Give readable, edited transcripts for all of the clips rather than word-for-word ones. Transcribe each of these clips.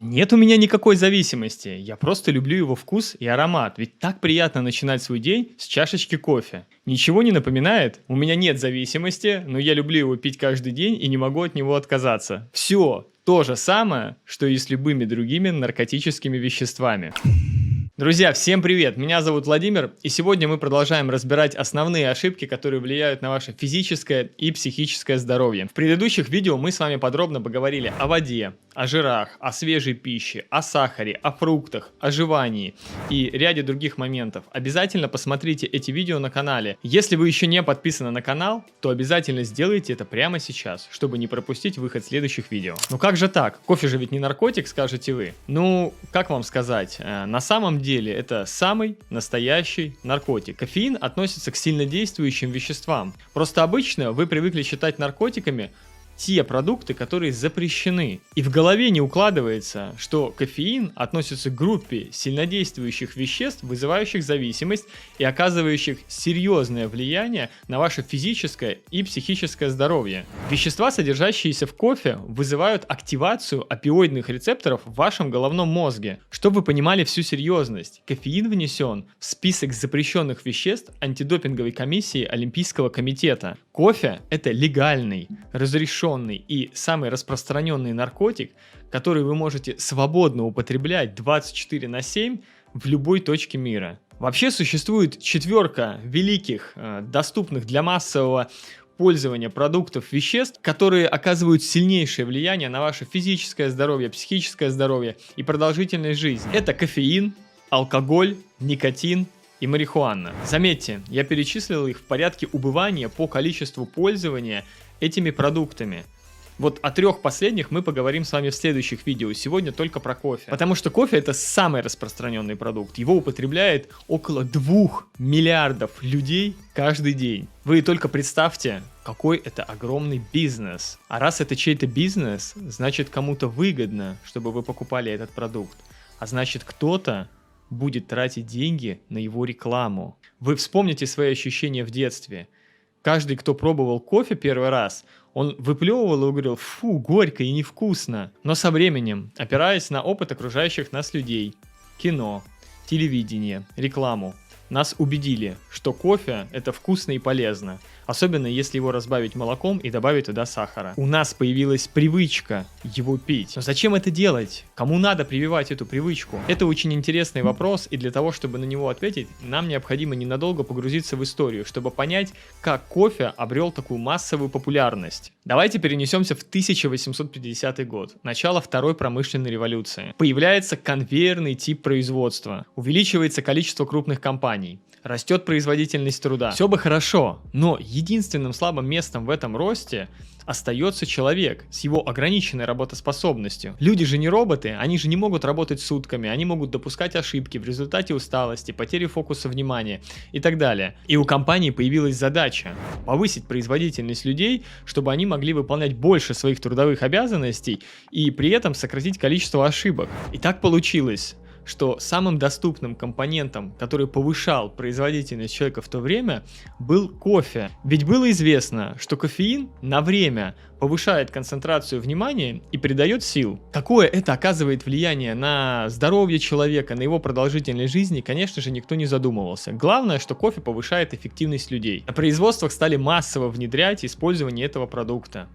Нет у меня никакой зависимости, я просто люблю его вкус и аромат, ведь так приятно начинать свой день с чашечки кофе. Ничего не напоминает? У меня нет зависимости, но я люблю его пить каждый день и не могу от него отказаться. Все то же самое, что и с любыми другими наркотическими веществами. Друзья, всем привет! Меня зовут Владимир, и сегодня мы продолжаем разбирать основные ошибки, которые влияют на ваше физическое и психическое здоровье. В предыдущих видео мы с вами подробно поговорили о воде, о жирах, о свежей пище, о сахаре, о фруктах, о жевании и ряде других моментов. Обязательно посмотрите эти видео на канале. Если вы еще не подписаны на канал, то обязательно сделайте это прямо сейчас, чтобы не пропустить выход следующих видео. Ну как же так? Кофе же ведь не наркотик, скажете вы. Ну, как вам сказать, на самом деле это самый настоящий наркотик. Кофеин относится к сильнодействующим веществам. Просто обычно вы привыкли считать наркотиками те продукты, которые запрещены. И в голове не укладывается, что кофеин относится к группе сильнодействующих веществ, вызывающих зависимость и оказывающих серьезное влияние на ваше физическое и психическое здоровье. Вещества, содержащиеся в кофе, вызывают активацию опиоидных рецепторов в вашем головном мозге. Чтобы вы понимали всю серьезность, кофеин внесен в список запрещенных веществ антидопинговой комиссии Олимпийского комитета. Кофе – это легальный, разрешенный и самый распространенный наркотик, который вы можете свободно употреблять 24/7 в любой точке мира. Вообще существует четверка великих, доступных для массового пользования продуктов, веществ, которые оказывают сильнейшее влияние на ваше физическое здоровье, психическое здоровье и продолжительность жизни. Это кофеин, алкоголь, никотин и марихуана. Заметьте, я перечислил их в порядке убывания по количеству пользования этими продуктами. Вот о трех последних мы поговорим с вами в следующих видео. Сегодня только про кофе. Потому что кофе — это самый распространенный продукт. Его употребляет около 2 миллиардов людей каждый день. Вы только представьте, какой это огромный бизнес. А раз это чей-то бизнес, значит кому-то выгодно, чтобы вы покупали этот продукт. А значит кто-то будет тратить деньги на его рекламу. Вы вспомните свои ощущения в детстве. Каждый, кто пробовал кофе первый раз, он выплевывал и говорил: фу, горько и невкусно. Но со временем, опираясь на опыт окружающих нас людей, кино, телевидение, рекламу, нас убедили, что кофе – это вкусно и полезно, особенно если его разбавить молоком и добавить туда сахара. У нас появилась привычка его пить. Но зачем это делать? Кому надо прививать эту привычку? Это очень интересный вопрос, и для того, чтобы на него ответить, нам необходимо ненадолго погрузиться в историю, чтобы понять, как кофе обрел такую массовую популярность. Давайте перенесемся в 1850 год, начало второй промышленной революции. Появляется конвейерный тип производства, увеличивается количество крупных компаний, растет производительность труда. Все бы хорошо, но единственным слабым местом в этом росте остается человек с его ограниченной работоспособностью. Люди же не роботы, они же не могут работать сутками, они могут допускать ошибки в результате усталости, потери фокуса внимания и так далее. И у компании появилась задача повысить производительность людей, чтобы они могли выполнять больше своих трудовых обязанностей и при этом сократить количество ошибок. И так получилось, что самым доступным компонентом, который повышал производительность человека в то время, был кофе. Ведь было известно, что кофеин на время повышает концентрацию внимания и придает сил. Какое это оказывает влияние на здоровье человека, на его продолжительность жизни, конечно же, никто не задумывался. Главное, что кофе повышает эффективность людей. На производствах стали массово внедрять использование этого продукта.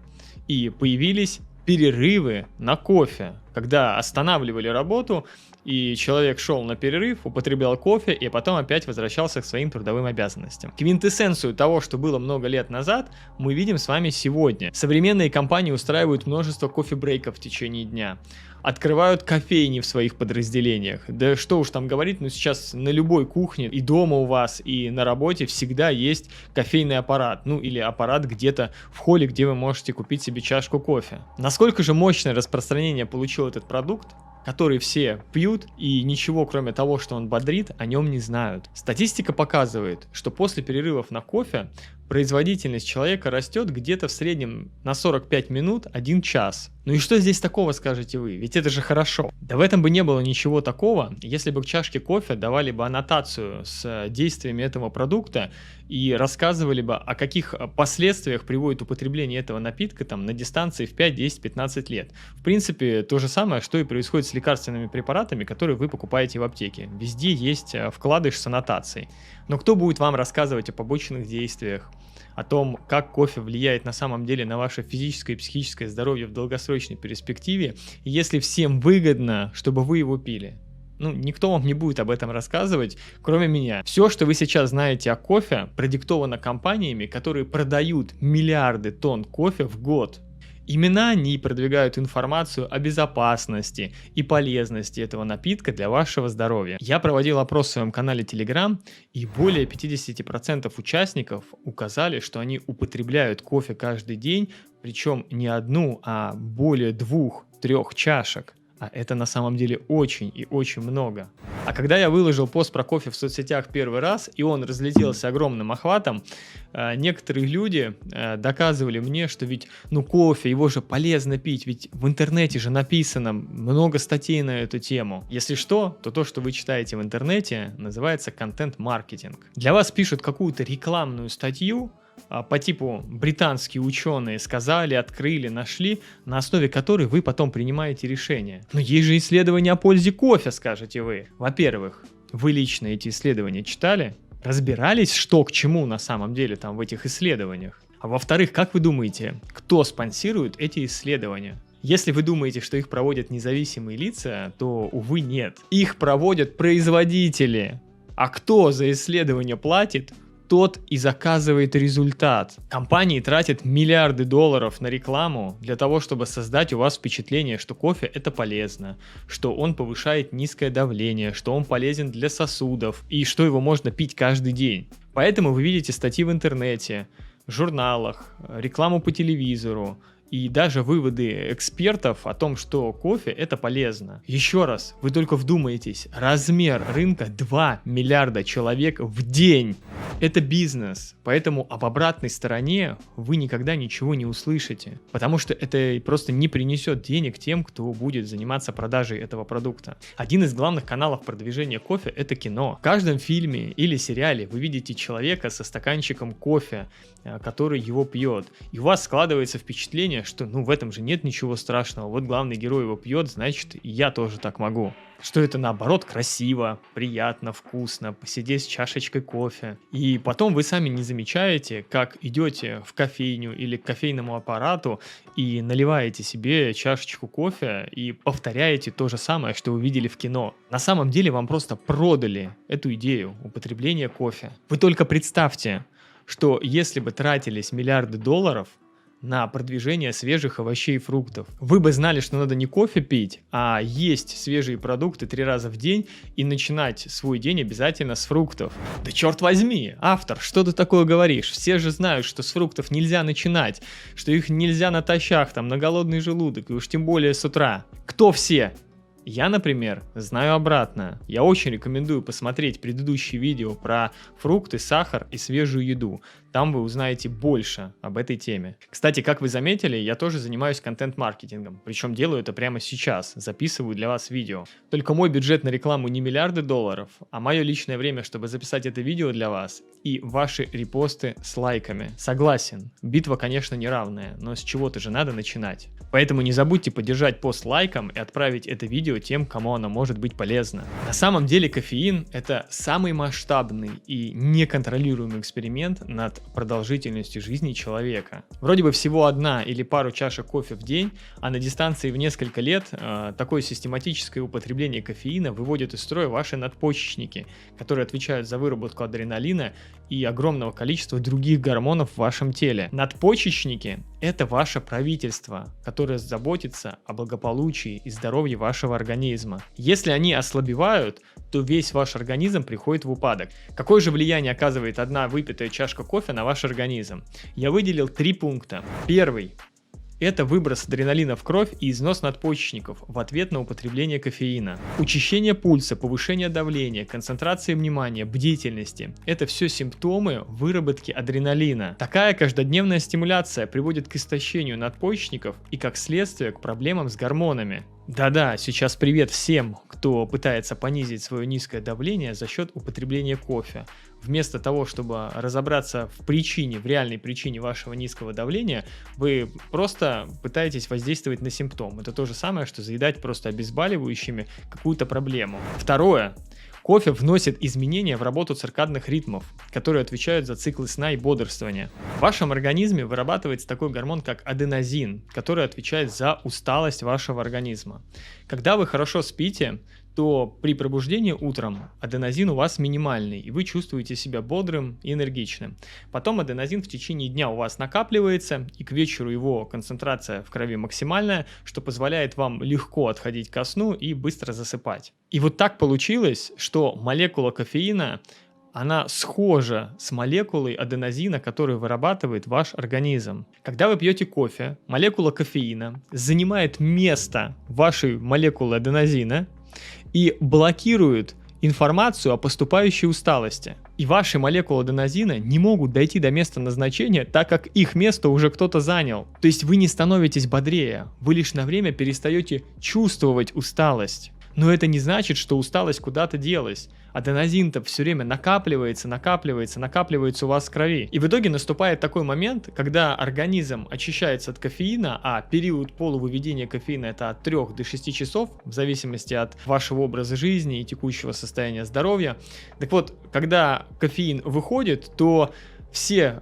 И появились перерывы на кофе, когда останавливали работу, и человек шел на перерыв, употреблял кофе и потом опять возвращался к своим трудовым обязанностям. Квинтэссенцию того, что было много лет назад, мы видим с вами сегодня. Современные компании устраивают множество кофе-брейков в течение дня, открывают кофейни в своих подразделениях. Да что уж там говорить, но сейчас на любой кухне, и дома у вас, и на работе всегда есть кофейный аппарат, ну или аппарат где-то в холле, где вы можете купить себе чашку кофе. Насколько же мощное распространение получил этот продукт, который все пьют и ничего кроме того, что он бодрит, о нем не знают. Статистика показывает, что после перерывов на кофе производительность человека растет где-то в среднем на 45 минут 1 час. Ну и что здесь такого, скажете вы? Ведь это же хорошо. Да в этом бы не было ничего такого, если бы к чашке кофе давали бы аннотацию с действиями этого продукта и рассказывали бы, о каких последствиях приводит употребление этого напитка там, на дистанции в 5, 10, 15 лет. В принципе, то же самое, что и происходит с лекарственными препаратами, которые вы покупаете в аптеке. Везде есть вкладыш с аннотацией. Но кто будет вам рассказывать о побочных действиях, о том, как кофе влияет на самом деле на ваше физическое и психическое здоровье в долгосрочной перспективе, если всем выгодно, чтобы вы его пили? Ну, никто вам не будет об этом рассказывать, кроме меня. Все, что вы сейчас знаете о кофе, продиктовано компаниями, которые продают миллиарды тонн кофе в год. Именно они продвигают информацию о безопасности и полезности этого напитка для вашего здоровья. Я проводил опрос в своем канале Telegram, и более 50% участников указали, что они употребляют кофе каждый день, причем не одну, а более 2-3 чашек. А это на самом деле очень и очень много. А когда я выложил пост про кофе в соцсетях первый раз, и он разлетелся огромным охватом, некоторые люди доказывали мне, что ведь, ну кофе, его же полезно пить, ведь в интернете же написано много статей на эту тему. Если что, то то, что вы читаете в интернете, называется контент-маркетинг. Для вас пишут какую-то рекламную статью, по типу британские ученые сказали, открыли, нашли, на основе которой вы потом принимаете решение. Но есть же исследования о пользе кофе, скажете вы. Во-первых, вы лично эти исследования читали? Разбирались, что к чему на самом деле там в этих исследованиях? А во-вторых, как вы думаете, кто спонсирует эти исследования? Если вы думаете, что их проводят независимые лица, то, увы, нет. Их проводят производители. А кто за исследование платит? Тот и заказывает результат. Компании тратят миллиарды долларов на рекламу для того, чтобы создать у вас впечатление, что кофе это полезно, что он повышает низкое давление, что он полезен для сосудов и что его можно пить каждый день. Поэтому вы видите статьи в интернете, журналах, рекламу по телевизору, и даже выводы экспертов о том, что кофе это полезно. Еще раз, вы только вдумайтесь, размер рынка 2 миллиарда человек в день. Это бизнес, поэтому об обратной стороне вы никогда ничего не услышите, потому что это просто не принесет денег тем, кто будет заниматься продажей этого продукта. Один из главных каналов продвижения кофе это кино. В каждом фильме или сериале вы видите человека со стаканчиком кофе, который его пьет, и у вас складывается впечатление, что ну в этом же нет ничего страшного, вот главный герой его пьет, значит и я тоже так могу. Что это наоборот красиво, приятно, вкусно, посидеть с чашечкой кофе. И потом вы сами не замечаете, как идете в кофейню или к кофейному аппарату и наливаете себе чашечку кофе и повторяете то же самое, что вы видели в кино. На самом деле вам просто продали эту идею употребления кофе. Вы только представьте, что если бы тратились миллиарды долларов на продвижение свежих овощей и фруктов, вы бы знали, что надо не кофе пить, а есть свежие продукты 3 раза в день и начинать свой день обязательно с фруктов. Да черт возьми, автор, что ты такое говоришь? Все же знают, что с фруктов нельзя начинать, что их нельзя натощак, там, на голодный желудок, и уж тем более с утра. Кто все? Я, например, знаю обратное. Я очень рекомендую посмотреть предыдущие видео про фрукты, сахар и свежую еду. Там вы узнаете больше об этой теме. Кстати, как вы заметили, я тоже занимаюсь контент-маркетингом. Причем делаю это прямо сейчас. Записываю для вас видео. Только мой бюджет на рекламу не миллиарды долларов, а мое личное время, чтобы записать это видео для вас, и ваши репосты с лайками. Согласен, битва, конечно, неравная, но с чего-то же надо начинать. Поэтому не забудьте поддержать пост лайком и отправить это видео тем, кому оно может быть полезно. На самом деле кофеин – это самый масштабный и неконтролируемый эксперимент над продолжительностью жизни человека. Вроде бы всего 1 или пару чашек кофе в день, а на дистанции в несколько лет такое систематическое употребление кофеина выводит из строя ваши надпочечники, которые отвечают за выработку адреналина и огромного количества других гормонов в вашем теле. Надпочечники – это ваше правительство, которое заботится о благополучии и здоровье вашего организма. Если они ослабевают, то весь ваш организм приходит в упадок. Какое же влияние оказывает 1 выпитая чашка кофе на ваш организм? Я выделил 3 пункта. Первый – Это выброс адреналина в кровь и износ надпочечников в ответ на употребление кофеина. Учащение пульса, повышение давления, концентрация внимания, бдительности – это все симптомы выработки адреналина. Такая каждодневная стимуляция приводит к истощению надпочечников и, как следствие, к проблемам с гормонами. Да-да, сейчас привет всем, кто пытается понизить свое низкое давление за счет употребления кофе. Вместо того, чтобы разобраться в причине, в реальной причине вашего низкого давления, вы просто пытаетесь воздействовать на симптом. Это то же самое, что заедать просто обезболивающими какую-то проблему. Второе. Кофе вносит изменения в работу циркадных ритмов, которые отвечают за циклы сна и бодрствования. В вашем организме вырабатывается такой гормон, как аденозин, который отвечает за усталость вашего организма. Когда вы хорошо спите, то при пробуждении утром аденозин у вас минимальный, и вы чувствуете себя бодрым и энергичным. Потом аденозин в течение дня у вас накапливается, и к вечеру его концентрация в крови максимальная, что позволяет вам легко отходить ко сну и быстро засыпать. И вот так получилось, что молекула кофеина, она схожа с молекулой аденозина, которую вырабатывает ваш организм. Когда вы пьете кофе, молекула кофеина занимает место вашей молекулы аденозина и блокирует информацию о поступающей усталости. И ваши молекулы аденозина не могут дойти до места назначения, так как их место уже кто-то занял. То есть вы не становитесь бодрее, вы лишь на время перестаете чувствовать усталость. Но это не значит, что усталость куда-то делась. Аденозин-то все время накапливается у вас в крови. И в итоге наступает такой момент, когда организм очищается от кофеина, а период полувыведения кофеина это от 3 до 6 часов, в зависимости от вашего образа жизни и текущего состояния здоровья. Так вот, когда кофеин выходит, то все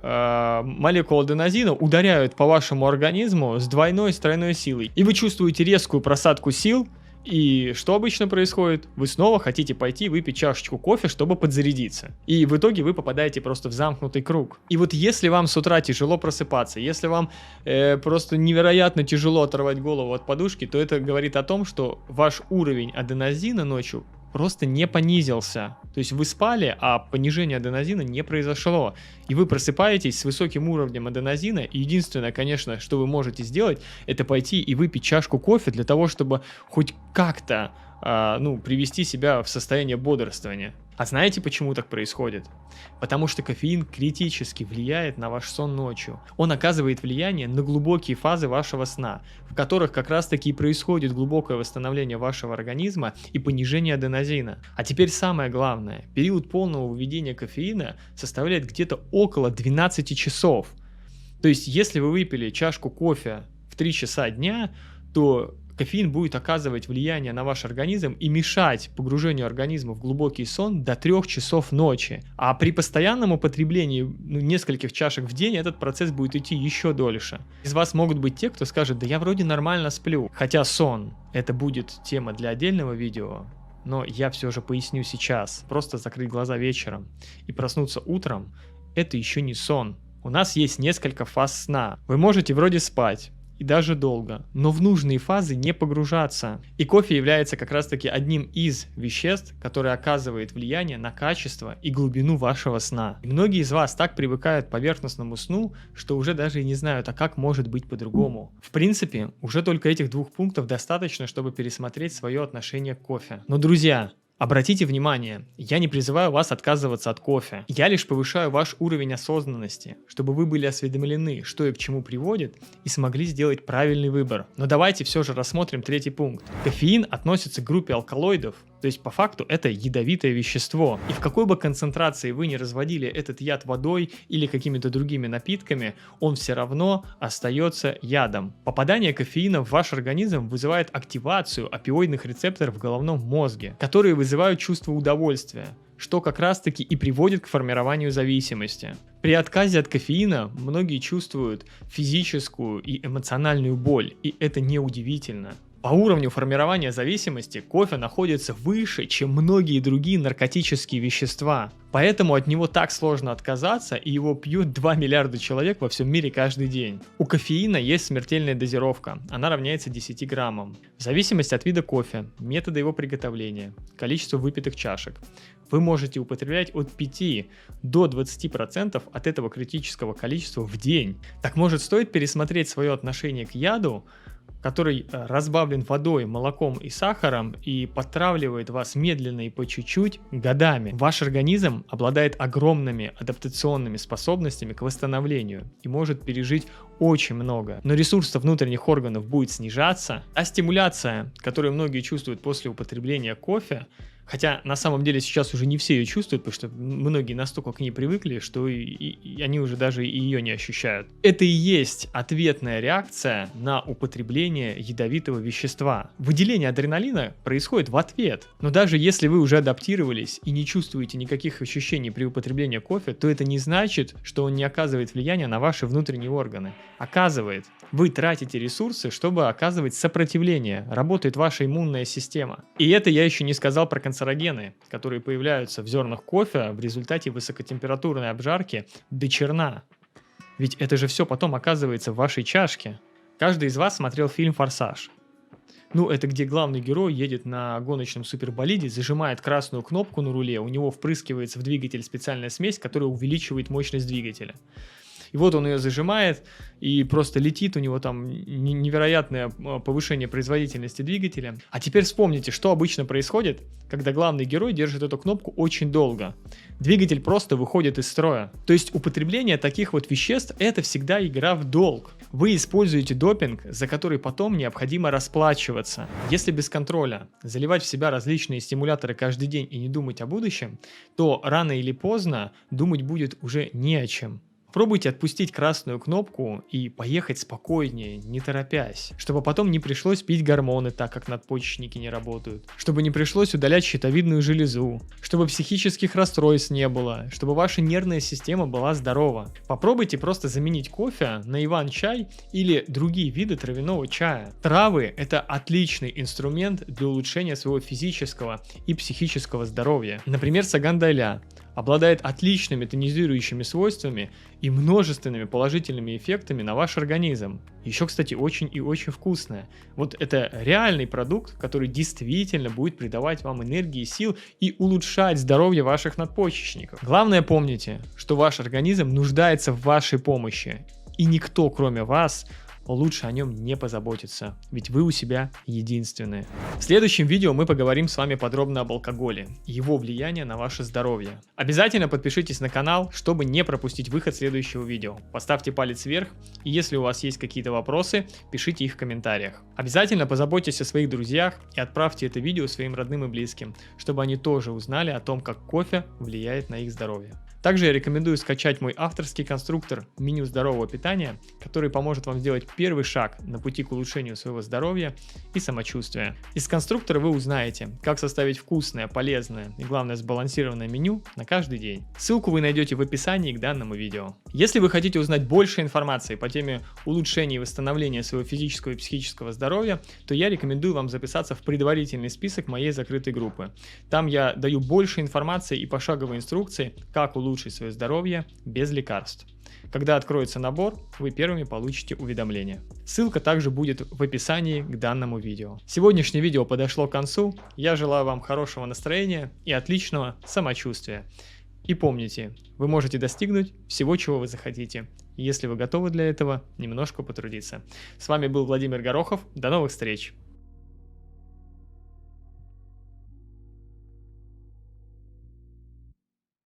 молекулы аденозина ударяют по вашему организму с двойной, с тройной силой. И вы чувствуете резкую просадку сил. И что обычно происходит? Вы снова хотите пойти выпить чашечку кофе, чтобы подзарядиться. И в итоге вы попадаете просто в замкнутый круг. И вот если вам с утра тяжело просыпаться, если вам просто невероятно тяжело оторвать голову от подушки, то это говорит о том, что ваш уровень аденозина ночью просто не понизился. То есть вы спали, а понижение аденозина не произошло. И вы просыпаетесь с высоким уровнем аденозина, и единственное, конечно, что вы можете сделать, это пойти и выпить чашку кофе для того, чтобы хоть как-то привести себя в состояние бодрствования. А знаете, почему так происходит? Потому что кофеин критически влияет на ваш сон ночью. Он оказывает влияние на глубокие фазы вашего сна, в которых как раз таки и происходит глубокое восстановление вашего организма и понижение аденозина. А теперь самое главное. Период полного выведения кофеина составляет где-то около 12 часов. То есть, если вы выпили чашку кофе в 3 часа дня, то кофеин будет оказывать влияние на ваш организм и мешать погружению организма в глубокий сон до 3 часов ночи. А при постоянном употреблении нескольких чашек в день этот процесс будет идти еще дольше. Из вас могут быть те, кто скажет: да я вроде нормально сплю. Хотя сон — это будет тема для отдельного видео, но я все же поясню сейчас. Просто закрыть глаза вечером и проснуться утром — это еще не сон. У нас есть несколько фаз сна. Вы можете вроде спать, и даже долго, но в нужные фазы не погружаться. И кофе является как раз таки одним из веществ, который оказывает влияние на качество и глубину вашего сна. И многие из вас так привыкают к поверхностному сну, что уже даже и не знают, а как может быть по-другому. В принципе, уже только этих 2 пунктов достаточно, чтобы пересмотреть свое отношение к кофе. Но, друзья, обратите внимание, я не призываю вас отказываться от кофе. Я лишь повышаю ваш уровень осознанности, чтобы вы были осведомлены, что и к чему приводит, и смогли сделать правильный выбор. Но давайте все же рассмотрим 3-й пункт. Кофеин относится к группе алкалоидов, то есть по факту это ядовитое вещество. И в какой бы концентрации вы ни разводили этот яд водой или какими-то другими напитками, он все равно остается ядом. Попадание кофеина в ваш организм вызывает активацию опиоидных рецепторов в головном мозге, которые вызывают чувство удовольствия, что как раз таки и приводит к формированию зависимости. При отказе от кофеина многие чувствуют физическую и эмоциональную боль, и это неудивительно. По уровню формирования зависимости кофе находится выше, чем многие другие наркотические вещества. Поэтому от него так сложно отказаться, и его пьют 2 миллиарда человек во всем мире каждый день. У кофеина есть смертельная дозировка, она равняется 10 граммам. В зависимости от вида кофе, метода его приготовления, количества выпитых чашек, вы можете употреблять от 5 до 20% от этого критического количества в день. Так может стоит пересмотреть свое отношение к яду, который разбавлен водой, молоком и сахаром и подтравливает вас медленно и по чуть-чуть годами. Ваш организм обладает огромными адаптационными способностями к восстановлению и может пережить очень много. Но ресурс внутренних органов будет снижаться, а стимуляция, которую многие чувствуют после употребления кофе, хотя на самом деле сейчас уже не все ее чувствуют, потому что многие настолько к ней привыкли, что и они уже даже ее не ощущают. Это и есть ответная реакция на употребление ядовитого вещества. Выделение адреналина происходит в ответ. Но даже если вы уже адаптировались и не чувствуете никаких ощущений при употреблении кофе, то это не значит, что он не оказывает влияния на ваши внутренние органы. Оказывает. Вы тратите ресурсы, чтобы оказывать сопротивление. Работает ваша иммунная система. И это я еще не сказал про канцерогены, которые появляются в зернах кофе в результате высокотемпературной обжарки до черна. Ведь это же все потом оказывается в вашей чашке. Каждый из вас смотрел фильм «Форсаж». Ну, это где главный герой едет на гоночном суперболиде, зажимает красную кнопку на руле, у него впрыскивается в двигатель специальная смесь, которая увеличивает мощность двигателя. И вот он ее зажимает, и просто летит, у него там невероятное повышение производительности двигателя. А теперь вспомните, что обычно происходит, когда главный герой держит эту кнопку очень долго. Двигатель просто выходит из строя. То есть употребление таких вот веществ – это всегда игра в долг. Вы используете допинг, за который потом необходимо расплачиваться. Если без контроля заливать в себя различные стимуляторы каждый день и не думать о будущем, то рано или поздно думать будет уже не о чем. Пробуйте отпустить красную кнопку и поехать спокойнее, не торопясь, чтобы потом не пришлось пить гормоны, так как надпочечники не работают, чтобы не пришлось удалять щитовидную железу, чтобы психических расстройств не было, чтобы ваша нервная система была здорова. Попробуйте просто заменить кофе на иван-чай или другие виды травяного чая. Травы – это отличный инструмент для улучшения своего физического и психического здоровья. Например, саган-дайля обладает отличными тонизирующими свойствами и множественными положительными эффектами на ваш организм. Еще, кстати, очень и очень вкусная. Вот это реальный продукт, который действительно будет придавать вам энергии, сил и улучшать здоровье ваших надпочечников. Главное помните, что ваш организм нуждается в вашей помощи, и никто, кроме вас, лучше о нем не позаботиться, ведь вы у себя единственные. В следующем видео мы поговорим с вами подробно об алкоголе и его влиянии на ваше здоровье. Обязательно подпишитесь на канал, чтобы не пропустить выход следующего видео. Поставьте палец вверх, и если у вас есть какие-то вопросы, пишите их в комментариях. Обязательно позаботьтесь о своих друзьях и отправьте это видео своим родным и близким, чтобы они тоже узнали о том, как кофе влияет на их здоровье. Также я рекомендую скачать мой авторский конструктор «Меню здорового питания», который поможет вам сделать первый шаг на пути к улучшению своего здоровья и самочувствия. Из конструктора вы узнаете, как составить вкусное, полезное и, главное, сбалансированное меню на каждый день. Ссылку вы найдете в описании к данному видео. Если вы хотите узнать больше информации по теме улучшения и восстановления своего физического и психического здоровья, то я рекомендую вам записаться в предварительный список моей закрытой группы. Там я даю больше информации и пошаговые инструкции, как улучшить свое здоровье без лекарств. Когда откроется набор, вы первыми получите уведомления. Ссылка также будет в описании к данному видео. Сегодняшнее видео подошло к концу. Я желаю вам хорошего настроения и отличного самочувствия. И помните, вы можете достигнуть всего, чего вы захотите, если вы готовы для этого немножко потрудиться. С вами был Владимир Горохов. До новых встреч!